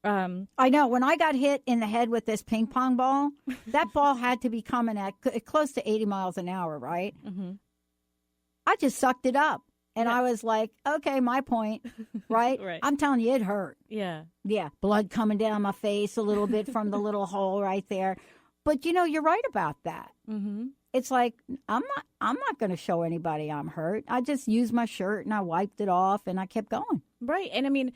I know. When I got hit in the head with this ping pong ball, that ball had to be coming at close to 80 miles an hour, right? Mm-hmm. I just sucked it up. And I was like, okay, my point, right? Right. I'm telling you, it hurt. Yeah. Yeah, blood coming down my face a little bit from the little hole right there. But, you're right about that. Mm-hmm. It's like, I'm not going to show anybody I'm hurt. I just used my shirt and I wiped it off and I kept going. Right. And I mean,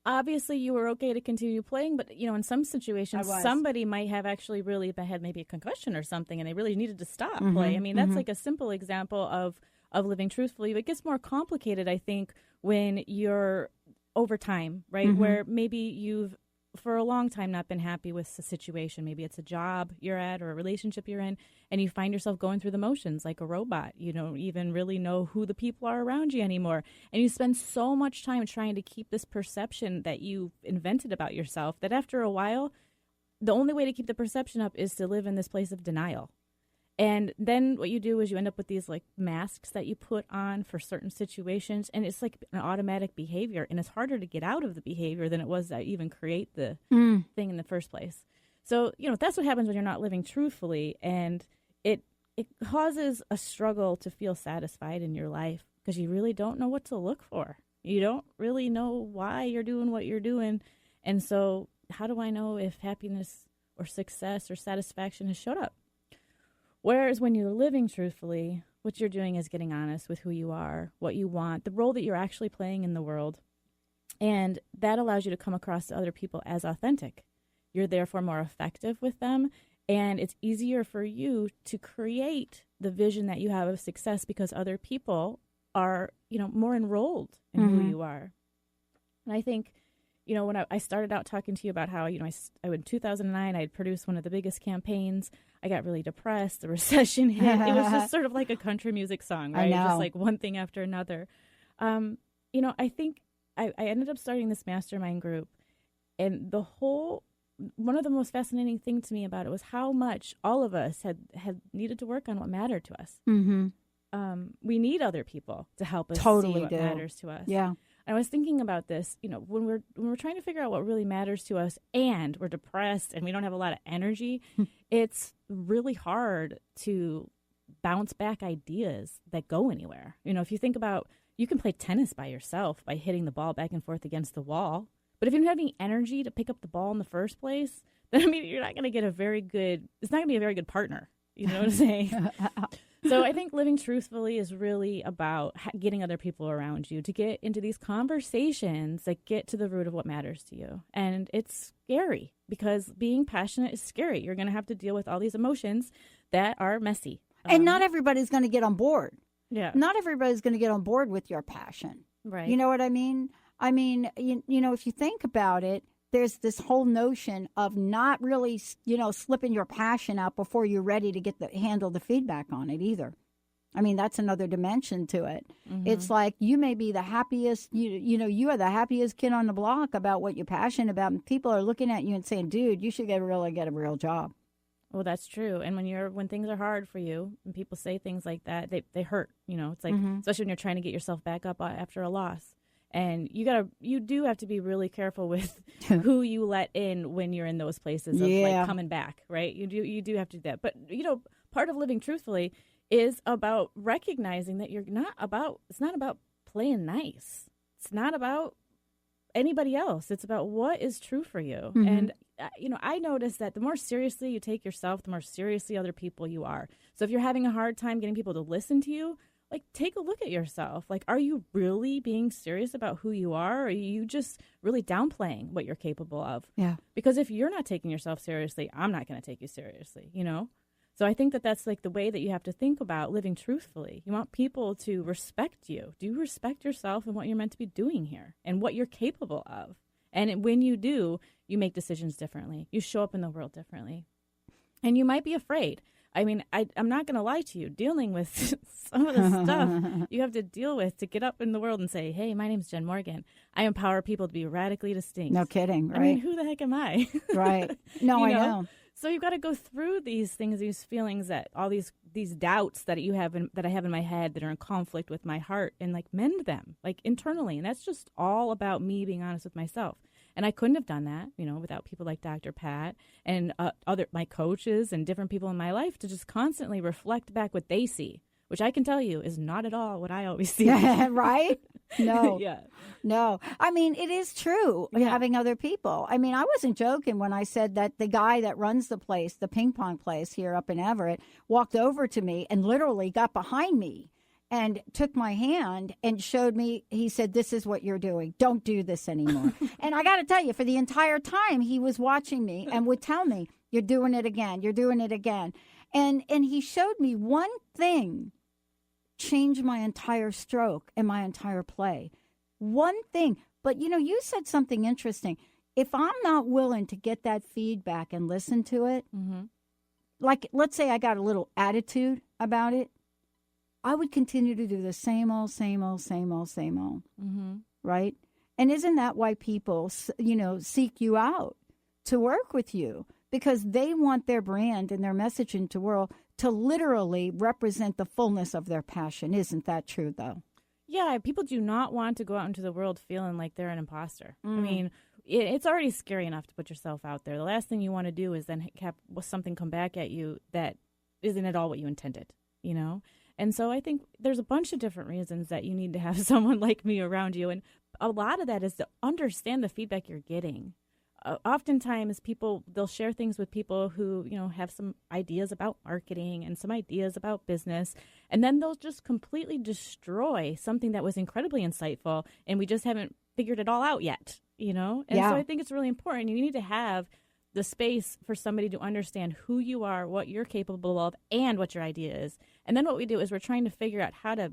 obviously you were okay to continue playing, but, in some situations, somebody might have actually really had maybe a concussion or something and they really needed to stop play. I mean, that's like a simple example of living truthfully. But it gets more complicated, I think, when you're over time, right? Where maybe you've for a long time not been happy with the situation. Maybe it's a job you're at or a relationship you're in, and you find yourself going through the motions like a robot. You don't even really know who the people are around you anymore. And you spend so much time trying to keep this perception that you invented about yourself that after a while, the only way to keep the perception up is to live in this place of denial. And then what you do is you end up with these like masks that you put on for certain situations, and it's like an automatic behavior, and it's harder to get out of the behavior than it was to even create the thing in the first place. So, that's what happens when you're not living truthfully, and it causes a struggle to feel satisfied in your life because you really don't know what to look for. You don't really know why you're doing what you're doing. And so how do I know if happiness or success or satisfaction has showed up? Whereas when you're living truthfully, what you're doing is getting honest with who you are, what you want, the role that you're actually playing in the world. And that allows you to come across to other people as authentic. You're therefore more effective with them. And it's easier for you to create the vision that you have of success because other people are, more enrolled in who you are. And I think, when I started out talking to you about how, in 2009, I had produced one of the biggest campaigns. I got really depressed. The recession hit. It was just sort of like a country music song, right? Just like one thing after another. I think I ended up starting this mastermind group. And one of the most fascinating things to me about it was how much all of us had needed to work on what mattered to us. Mm-hmm. We need other people to help us see what matters to us. Yeah. I was thinking about this, when we're trying to figure out what really matters to us and we're depressed and we don't have a lot of energy, it's really hard to bounce back ideas that go anywhere. If you think about, you can play tennis by yourself by hitting the ball back and forth against the wall. But if you don't have any energy to pick up the ball in the first place, then you're not going to get it's not going to be a very good partner. You know what I'm saying? So I think living truthfully is really about getting other people around you to get into these conversations that get to the root of what matters to you. And it's scary because being passionate is scary. You're going to have to deal with all these emotions that are messy. And not everybody's going to get on board. Yeah. Not everybody's going to get on board with your passion. Right. You know what I mean? If you think about it, there's this whole notion of not really, slipping your passion out before you're ready to handle the feedback on it either. That's another dimension to it. Mm-hmm. It's like you may be the happiest, you are the happiest kid on the block about what you're passionate about. And people are looking at you and saying, dude, you should get a real job. Well, that's true. And when things are hard for you and people say things like that, they hurt, it's like, especially when you're trying to get yourself back up after a loss. And you do have to be really careful with who you let in when you're in those places of like coming back, right? You do have to do that. But, part of living truthfully is about recognizing that it's not about playing nice. It's not about anybody else. It's about what is true for you. Mm-hmm. And, I notice that the more seriously you take yourself, the more seriously other people you are. So if you're having a hard time getting people to listen to you, like, take a look at yourself. Like, are you really being serious about who you are? Or are you just really downplaying what you're capable of? Yeah. Because if you're not taking yourself seriously, I'm not going to take you seriously, So I think that that's like the way that you have to think about living truthfully. You want people to respect you. Do you respect yourself and what you're meant to be doing here and what you're capable of? And when you do, you make decisions differently. You show up in the world differently. And you might be afraid. I'm not going to lie to you. Dealing with some of the stuff you have to deal with to get up in the world and say, hey, my name's Jenn Morgan. I empower people to be radically distinct. No kidding, right? Who the heck am I? Right. No, I know. So you've got to go through these things, these feelings, that all these doubts that you have that I have in my head that are in conflict with my heart, and like mend them like internally. And that's just all about me being honest with myself. And I couldn't have done that, without people like Dr. Pat and my coaches and different people in my life to just constantly reflect back what they see, which I can tell you is not at all what I always see. Right? No. Yeah. No. I mean, it is true having other people. I mean, I wasn't joking when I said that the guy that runs the place, the ping pong place here up in Everett, walked over to me and literally got behind me and took my hand and showed me, he said, this is what you're doing. Don't do this anymore. And I got to tell you, for the entire time he was watching me and would tell me, you're doing it again. You're doing it again. And he showed me one thing changed my entire stroke and my entire play. One thing. But, you said something interesting. If I'm not willing to get that feedback and listen to it, like, let's say I got a little attitude about it, I would continue to do the same old, right? And isn't that why people, seek you out to work with you? Because they want their brand and their message into the world to literally represent the fullness of their passion. Isn't that true, though? Yeah, people do not want to go out into the world feeling like they're an imposter. I mean, it's already scary enough to put yourself out there. The last thing you want to do is then have something come back at you that isn't at all what you intended, And so I think there's a bunch of different reasons that you need to have someone like me around you. And a lot of that is to understand the feedback you're getting. Oftentimes they'll share things with people who, have some ideas about marketing and some ideas about business. And then they'll just completely destroy something that was incredibly insightful. And we just haven't figured it all out yet, And so I think it's really important. You need to have the space for somebody to understand who you are, what you're capable of, and what your idea is. And then what we do is we're trying to figure out how to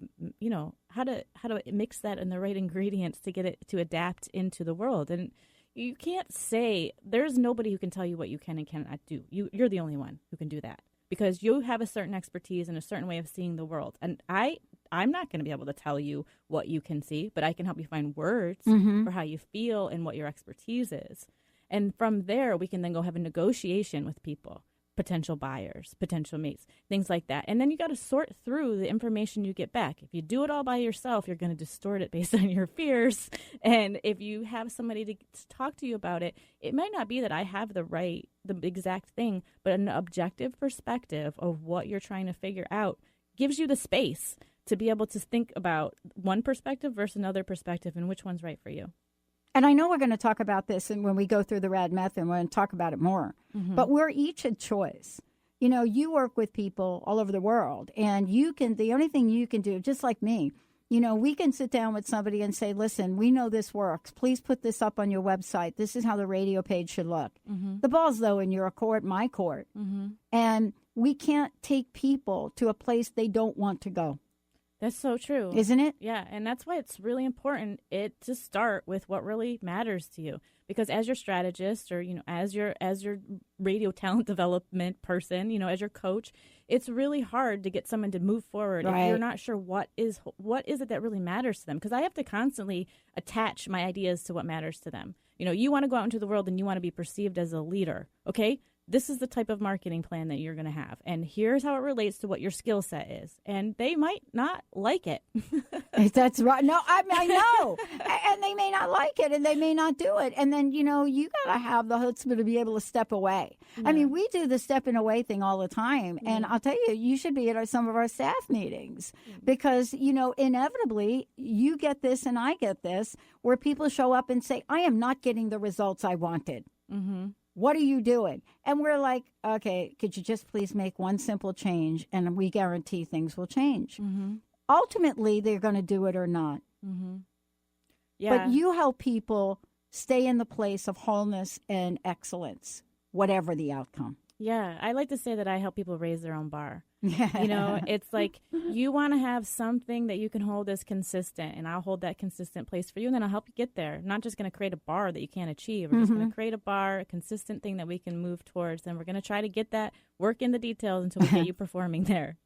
mix that in the right ingredients to get it to adapt into the world. And you can't say, there's nobody who can tell you what you can and cannot do. You're the only one who can do that because you have a certain expertise and a certain way of seeing the world. And I'm not going to be able to tell you what you can see, but I can help you find words for how you feel and what your expertise is. And from there, we can then go have a negotiation with people, potential buyers, potential mates, things like that. And then you got to sort through the information you get back. If you do it all by yourself, you're going to distort it based on your fears. And if you have somebody to talk to you about it, it might not be that I have the exact thing, but an objective perspective of what you're trying to figure out gives you the space to be able to think about one perspective versus another perspective and which one's right for you. And I know we're going to talk about this, and when we go through the RAD method, we're going to talk about it more. But we're each a choice. You work with people all over the world, and the only thing you can do, just like me, we can sit down with somebody and say, listen, we know this works. Please put this up on your website. This is how the radio page should look. The ball's, though, in your court, my court. And we can't take people to a place they don't want to go. That's so true. Isn't it? Yeah, and that's why it's really important to start with what really matters to you. Because as your strategist or, as your radio talent development person, as your coach, it's really hard to get someone to move forward if you're not sure what is it that really matters to them. Because I have to constantly attach my ideas to what matters to them. You want to go out into the world and you want to be perceived as a leader, okay? This is the type of marketing plan that you're going to have. And here's how it relates to what your skill set is. And they might not like it. That's right. No, I know. And they may not like it and they may not do it. And then, you got to have the chutzpah to be able to step away. Yeah. I mean, we do the stepping away thing all the time. And I'll tell you, you should be at some of our staff meetings because, inevitably you get this and I get this where people show up and say, I am not getting the results I wanted. What are you doing? And we're like, okay, could you just please make one simple change? And we guarantee things will change. Ultimately, they're going to do it or not. Yeah. But you help people stay in the place of wholeness and excellence, whatever the outcome. Yeah, I like to say that I help people raise their own bar. It's like you want to have something that you can hold as consistent, and I'll hold that consistent place for you, and then I'll help you get there. I'm not just going to create a bar that you can't achieve. We're just going to create a bar, a consistent thing that we can move towards, and we're going to try to get that, work in the details until we get you performing there.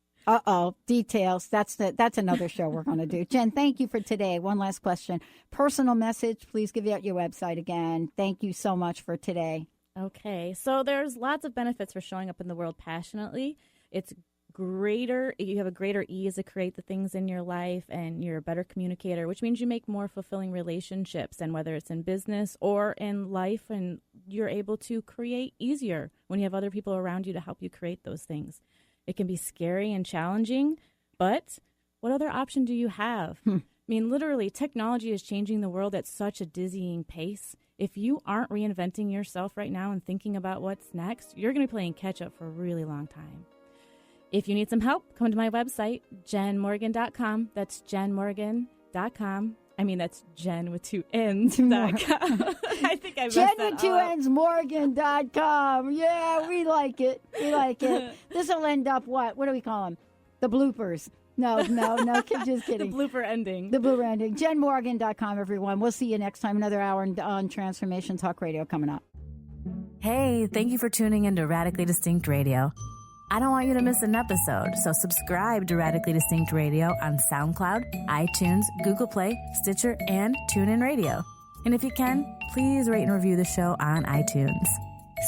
Details. That's another show we're going to do. Jenn, thank you for today. One last question. Personal message, please give out your website again. Thank you so much for today. Okay, so there's lots of benefits for showing up in the world passionately. It's you have a greater ease to create the things in your life, and you're a better communicator, which means you make more fulfilling relationships, and whether it's in business or in life, and you're able to create easier when you have other people around you to help you create those things. It can be scary and challenging, but what other option do you have? I mean, literally, technology is changing the world at such a dizzying pace. If you aren't reinventing yourself right now and thinking about what's next, you're going to be playing catch up for a really long time. If you need some help, come to my website, jennmorgan.com. That's jennmorgan.com. I mean, that's Jenn with 2 N's.com. I think I messed Jenn that with 2 up. N's Morgan.com. Yeah, we like it. We like it. This will end up what? What do we call them? The bloopers. No, just kidding. The blooper ending. The blooper ending. JennMorgan.com, everyone. We'll see you next time. Another hour on Transformation Talk Radio coming up. Hey, thank you for tuning into Radically Distinct Radio. I don't want you to miss an episode, so subscribe to Radically Distinct Radio on SoundCloud, iTunes, Google Play, Stitcher, and TuneIn Radio. And if you can, please rate and review the show on iTunes.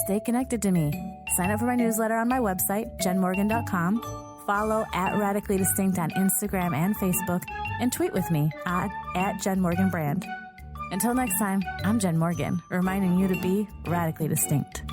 Stay connected to me. Sign up for my newsletter on my website, jennmorgan.com. Follow at Radically Distinct on Instagram and Facebook, and tweet with me at Jenn Morgan Brand. Until next time, I'm Jenn Morgan, reminding you to be radically distinct.